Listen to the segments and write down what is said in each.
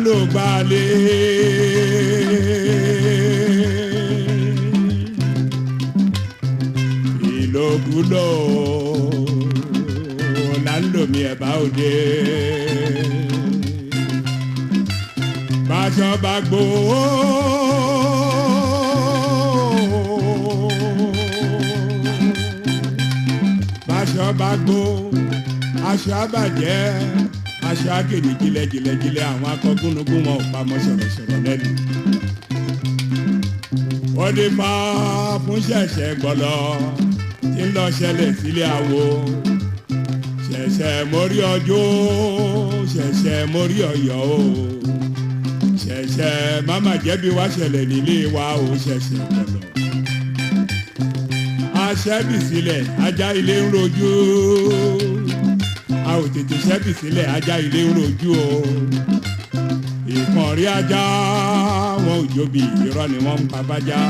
ló gbalé ìlòkulò là ń lò mí ẹ̀bá òde báṣọ bá gbó báṣọ bá gbó aṣọ àbàjẹ́ aṣọ àgèdè jìlẹ̀jìlẹ̀jìlẹ̀ àwọn akọgúnnugún wọn ò pamọ́ sọ̀rọ̀sọ̀rọ̀ lẹ́nu. wọ́n dé bá fún ṣẹ̀ṣẹ̀ gbọ́lọ́ tí ń lọ ṣẹlẹ̀ sílé àwo ṣẹ̀ṣẹ̀ mórí ọjọ́ ṣẹ̀ṣẹ̀ mórí ọ̀yọ́ o ṣẹ̀ṣẹ̀ máma jẹ́bi wá ṣẹlẹ̀ nílé wa o ṣẹ̀ṣẹ̀ gbọ́lọ́. aṣẹ́bì sílẹ̀ ajá ilé ń rojú a ò tètè ṣẹ́bì sílẹ̀ ajá ilé ń rojú o ìkànnì ajá wọn ò jóbi irọ́ ni wọ́n ń pa bájá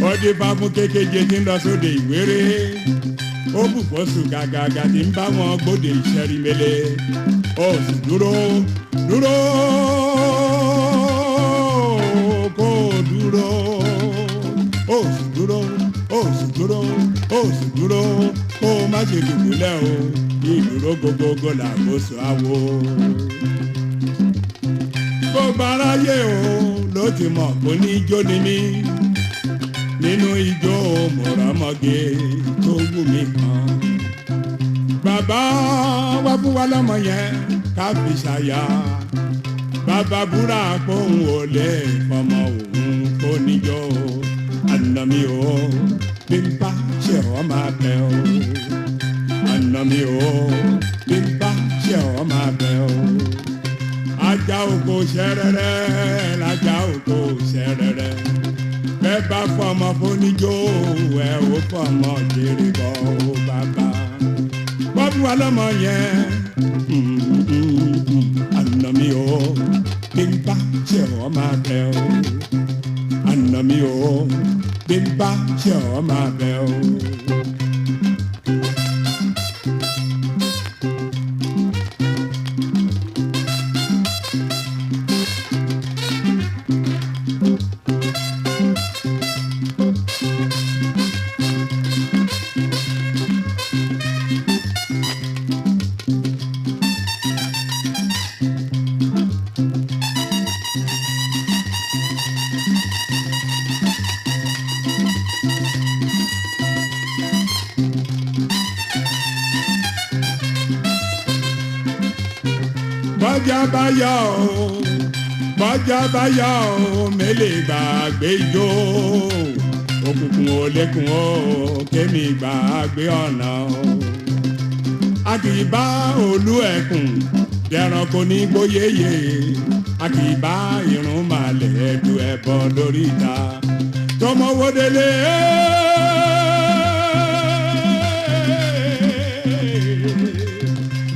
ó dé bá fún kékeje tí ń lọ sóde ìwéré ó bù fọ́sùn gàgàgà tí ń bá wọn gbóde ìṣẹ́rí mele ó sì dúró dúró kó dúró ó sì dúró ó sì dúró ó sì dúró kó má ṣe dùbúlẹ̀ o ìdúró gbogbogbò làkóso àwo. gbogbo aráyé o ló ti mọ̀ kó ní ijó ni mí nínú ijó mọ̀rọ́mọ́gé tó wù mí kan. bàbá wá fún wa lọ́mọ yẹn ká fi ṣàyà bàbá búra pòun ò lè fọmọ òun kó níjó àná mi ò bí n bá ṣe ọ́ máa bẹ̀ ọ́ àná mi ò bí n bá ṣe ọ́ máa bẹ̀ ọ́ ajá oko ṣẹrẹrẹ lájá oko ṣẹrẹrẹ bẹ́ẹ̀ bá fọmọ fóníjó ẹ ò fọmọ jèrè bọ́ ó bàbá bọ́bú wa lọ́mọ yẹn àná mi ò bí n bá ṣe ọ́ máa bẹ̀ ọ́ àná mi ò bí n bá ṣe ọ́ máa bẹ̀ ọ́. bọ́jà bá yọ ọ́ mẹ́lẹ̀ gbàgbé ijó òkùnkùn ò lékun ó kémi gbàgbé ọ̀nà a kì í bá olú ẹkùn dẹran kò ní gbóyèyè a kì í bá irun màlẹ̀ du ẹbọ lórí ìta tọmọwó délé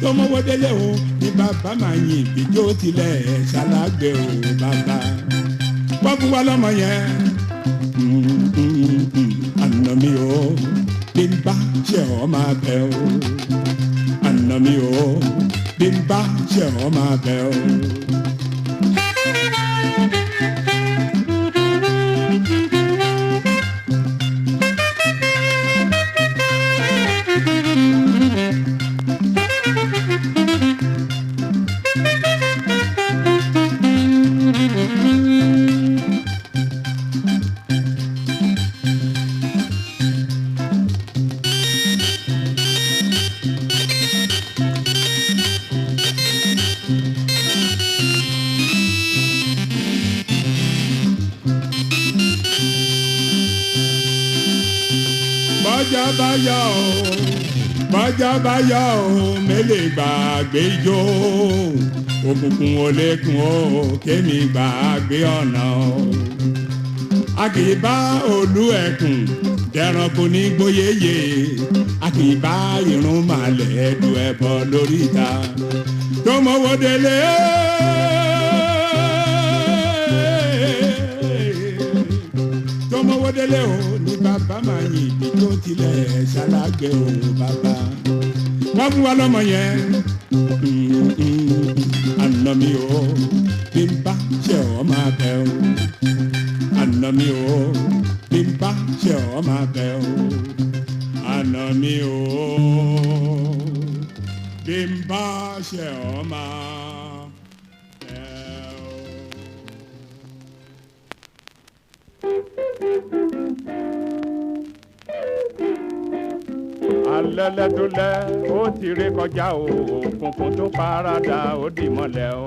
tọmọwó délé o ní bàbá máa yin ìgbìjó tilẹ̀ ṣalágbé o bàbá wọ́n fún wa lọ́mọ yẹn àná mi o bí n bá ṣe ọ́ máa bẹ̀ o àná mi o bí n bá ṣe ọ́ máa bẹ̀ o. bọ́jà bá yọ ọ́ mẹ́lẹ̀ gbàgbé ijó òkùnkùn ò lékun ó kémi gbàgbé ọ̀nà a kì í bá olú ẹkùn dẹran kò ní gbóyèyè a kì í bá irun màlẹ̀ du ẹbọ lórí ìta tó mọ́wọ́ délé. tọmọwọ́ délé o ní bàbá máa yin ìbí tó tilẹ̀ ṣalágbé o bàbá wọ́n fún wa lọ́mọ yẹn àná mi o ọmọ alẹ́lẹ́dúnlẹ́ ó ti ré kọjá o òkùnkùn tó parada ó dì mọ́lẹ̀ o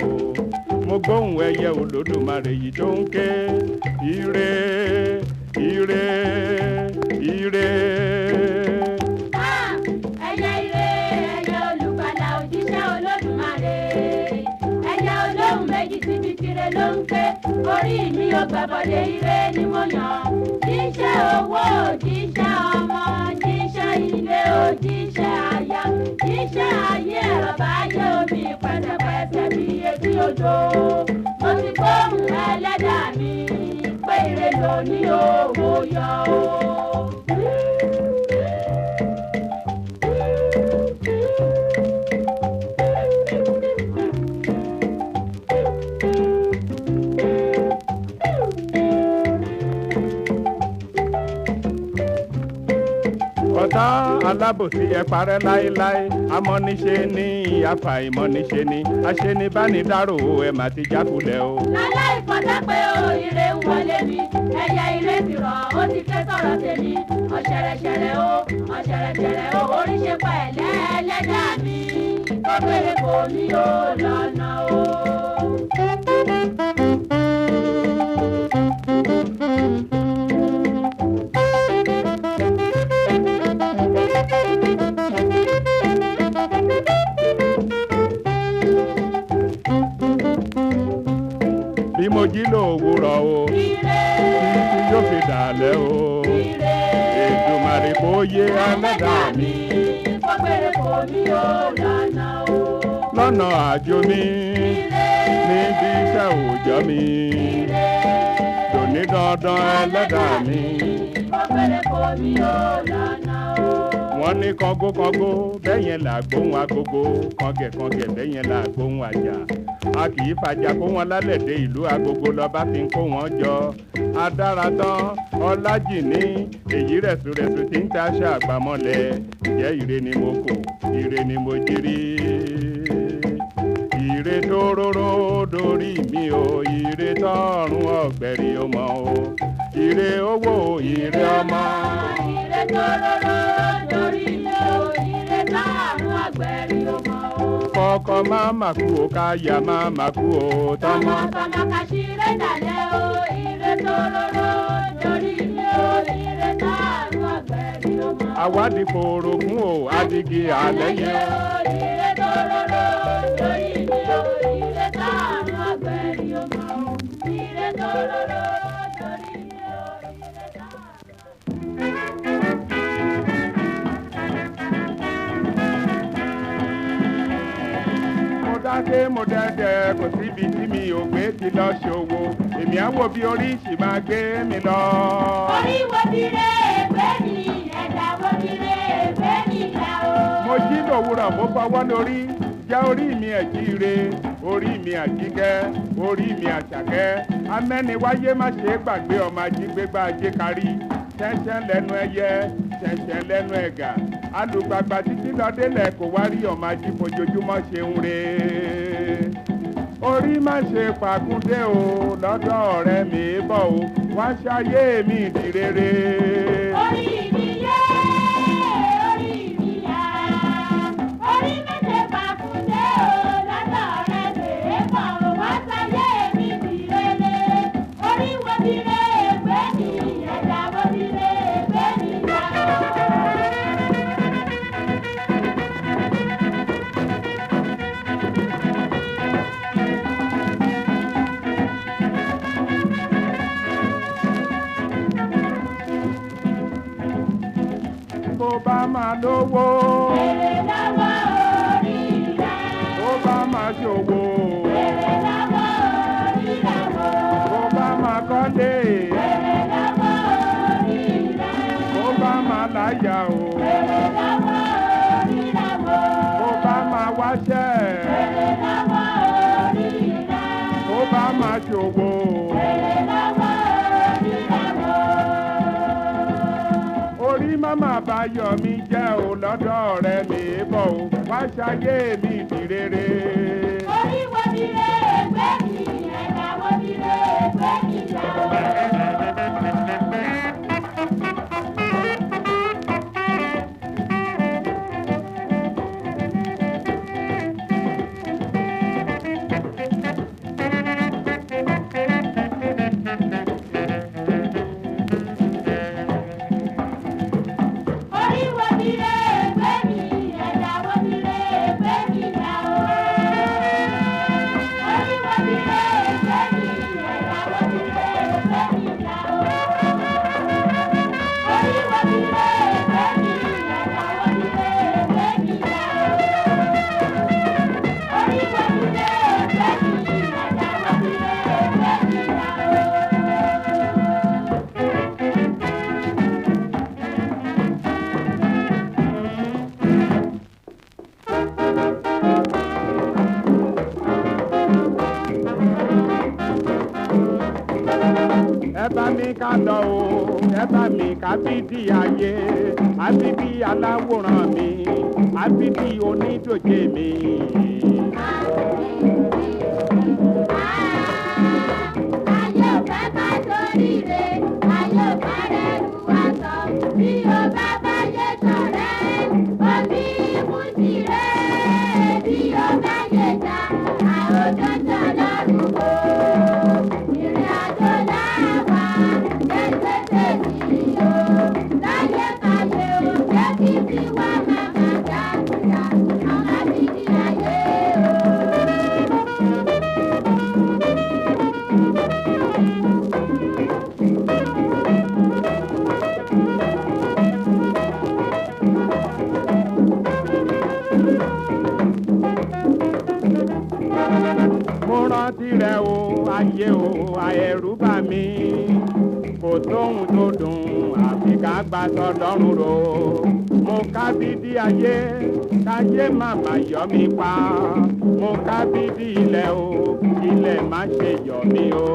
mo gbóhùn ẹyẹ olódùmarè yìí tó ń ké ire ire ire. ẹyẹ ire ẹyẹ olùgbàlà òjíṣẹ́ olódùmarè ẹyẹ olóhùn méjì síbi tire ló ń ké orí mi ò gbàbọ̀dé ire ni mo yàn jíṣẹ́ owó jíṣẹ́ ọmọ jíṣẹ́ ilé òjíṣẹ́ aya jíṣẹ́ ayé ẹ̀rọ báyé omi pẹ̀sẹ̀pẹ̀sẹ̀ bí etí odò mo ti gbóhùn ẹlẹ́dàá mi pé ire ló ní owó yọ o. ọ̀tá alábòsí ẹ parẹ́ láéláé amọ́niṣe ní àfàìmọ́niṣe ní aṣenibánidárò ẹ mà ti jákulẹ̀ o. láláì kọjá pé o ire ń wọlé mi ẹyẹ ire ti rọ̀ ó ti ké sọ̀rọ̀ tèmi ọ̀ṣẹ̀rẹ̀ṣẹ̀rẹ̀ o ọ̀ṣẹ̀rẹ̀ṣẹ̀rẹ̀ o oríṣẹ́ pa ẹlẹ́dàá mi tó péré kò ní o lọ́nà o. bí mo jí lówùúrọ̀ o ire títí yóò fi dàlẹ́ o ire Èdùmàrè kó yé ẹlẹ́dàá mi kó péré kò ní o lọ́nà o. lọ́nà àjò mi ire níbi iṣẹ́ òòjọ́ mi tòní dandan ẹlẹ́dàá mi. kó péré kò ní o lọ́nà o. wọ́n ní kọ́ngókọ́ngó bẹ́yẹn là gbóhùn agogo kọ́ngẹ̀kọ́ngẹ̀ bẹ́yẹn là gbóhùn àjà a kì í fàjà kó wọn lálẹ́ dé ìlú agogo lọ́ba fi ń kó wọn jọ adáratán ọlájìní èyí rẹ̀sùrẹ̀sù tí ń taṣọ àgbàmọ́lẹ̀ jẹ́ ire ni mo kò ire ni mo jírí ire tó róró dórí mi o ire tọrùn ọ̀gbẹ̀rì ọmọ o ire owó ire ọmọ. ire tó rọrọ lórí ilé o ire tọrùn ọ̀gbẹ̀rì ọmọ o. kọ́kọ́ máa mà kú o káyà máa mà kú o tọmọ. tọmọ kàṣíré dalẹ̀ o ire tó rọrọ lórí ilé o ire tọrùn ọ̀gbẹ̀rì ọmọ. àwádìí forogún o adigi alẹ́ yẹn. ire tó rọrọ lórí ilé o ire tọrùn ọ̀gbẹ̀rì ọmọ o. ire tó rọrọ lórí ilé o ire mo dáké mo dẹ́dẹ́ kò síbi tí mi ò gbé ti lọ ṣòwò èmi á wò bí oríṣi máa gbé mi lọ. orí wo ti rè é ní ẹ̀dá wo ti rè é ní ìyá o. mo jí lòwúrọ̀ mo fọwọ́ lórí jẹ́ orí mi ẹ̀jíire orí mi àjíkẹ́ orí mi àṣàkẹ́ amẹ́niwáyé má ṣe é gbàgbé ọmọ ajígbégbá ajé kárí ṣẹ̀ṣẹ̀ lẹ́nu ẹyẹ ṣẹ̀ṣẹ̀ lẹ́nu ẹ̀gà alùgbàgbà títí lọ́dẹ́lẹ̀ kò wá rí ọmọ ají fojoojúmọ́ ṣe ń re orí má ṣe pàkúndé o lọ́dọ̀ ọ̀rẹ́ mi bọ̀ o wá ṣayé mi di rere. orí mi yé orí mi yá orí má ṣe pàkúndé o lọ́dọ̀ ọ̀rẹ́ mi bọ̀ o wá ṣayé mi di rere orí wo ti rè é ní ẹ̀dá wo ti rè é ní ìyá o. bó bá máa lówó èrè lọ́wọ́ orí rẹ̀. bó bá máa ṣòwò èrè lọ́wọ́ orí rẹ̀ wò. bó bá máa kọ́lé èrè lọ́wọ́ orí rẹ̀. bó bá máa láyà o èrè lọ́wọ́ orí rẹ̀ wò. bó bá máa wáṣẹ́ èrè lọ́wọ́ orí rẹ̀. bó bá máa ṣòwò èrè lọ́wọ́ orí rẹ̀ wò. orí má máa bá bayọ̀ mi jẹ́ ò lọ́dọ̀ rẹ̀ mi bọ̀ ò wá ṣayé mi di rere. Orí wo mi lè gbé mi, ẹ̀dá wo mi lè gbé mi lọ. ká lọ o ẹ bá mi ká bídí ayé àbídí aláwòrán mi àbídí onídòjé mi. ayé ò fẹ́ ká sórí rẹ̀ ayé ò fẹ́ rẹ̀ lù wá sọ bí o bá báyé sọ̀rẹ́ omi ìmúsí rẹ̀ bí o bá yé ta àròjọ sọ̀lọ́rùn o. ìrìn àjò láwà lẹ́sẹ̀sẹ̀ sí o láyé káyé o jẹ́ kí tiwa màmá dákúta àwọn àbídí ayé o. mo rántí rẹ o ayé o àẹrù bà mí kò sóhun tó dùn àfi ká gbà sọ́dọ̀run ro mo ká bídí ayé káyé màmá yọ mí pa mo ká bídí ilẹ̀ o ilẹ̀ má ṣe yọ mí o.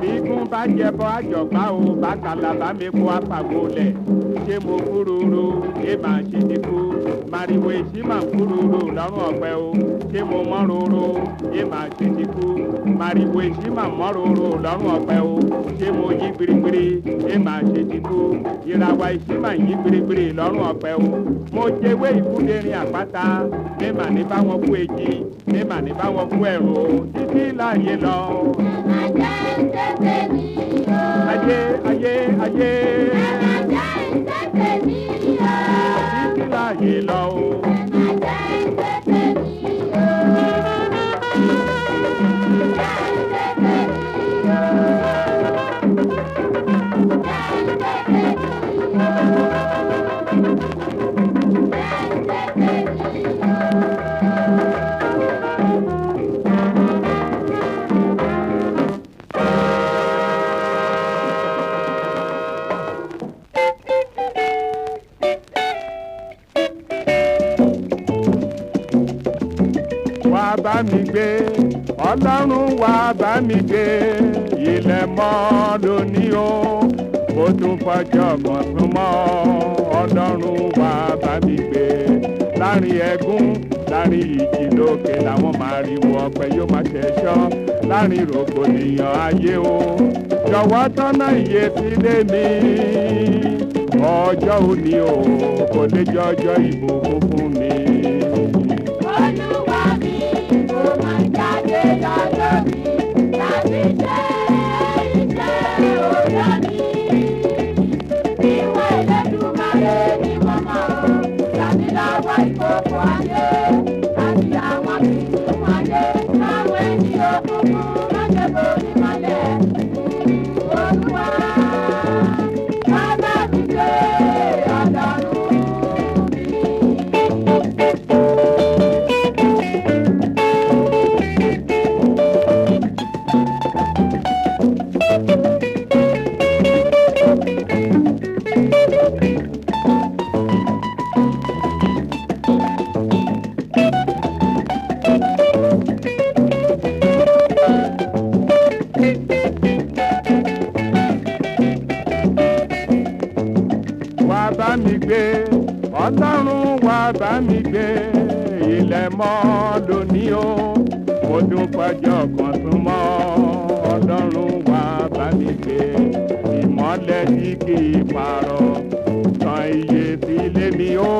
Bíkún bá jẹbọ àjọgbá o bákàlà bá mi kó apàgọ́lẹ̀ ṣé mo kúrúurú ṣé màá ṣe ti kú màrìwò èsì máa kúrúurú lọ́rùn ọ̀pẹ o ṣé mo mọ́ róró ṣé màá ṣe ti kú màrìwò èsì máa mọ́ róró lọ́rùn ọ̀pẹ o ṣé mo yí gbirigbiri ṣé màá ṣe ti kú ìràwọ̀ èsì máa yí gbirigbiri lọ́rùn ọ̀pẹ o mo jẹ́wé ìkúndérin àpáta ṣé màá ní báwọn kú èjì ṣé màá ní báwọn kú ẹ̀rọ títí láàyè lọ. Ayé ayé ayé. Títí láàyè lọ o. Wá bá mi gbé ọlọ́run wá bá mi gbé ilẹ̀ mọ́ lónìí o mo tún fọjọ́ kan tún mọ́ ọlọ́run wá bá mi gbé láàrin ẹ̀gún láàrin ìjì lókè làwọn máa rí wọ ọpẹ́ yóò máa ṣẹ̀ṣọ́ láàrin rògbòdìyàn ayé o jọ̀wọ́ tọ́nà iye tí lé mi ọjọ́ òní o kò lè jọjọ́ ìbùkún fún mi. Olúwa mi kò máa jáde lọ́dọ̀ mi láti jẹ́ iṣẹ́ òjò mi. Ìwé Ẹlẹ́dùmarè ni mo mọ̀ ọ́, tàbí lọ́wọ́ ìkòkò ayé, àti àwọn kìnìún ayé, àwọn ènìyàn òkùnkùn lọ́jọ́ bò. Wá bá mi gbé Ọlọ́run wá bá mi gbé ilẹ̀ mọ́ lónìí o mo dúpẹ́ ọjọ́ kan tún mọ́ Ọlọ́run wá bá mi gbé ìmọ́lẹ̀ tí kì í parọ́ tàn iye sílé mi o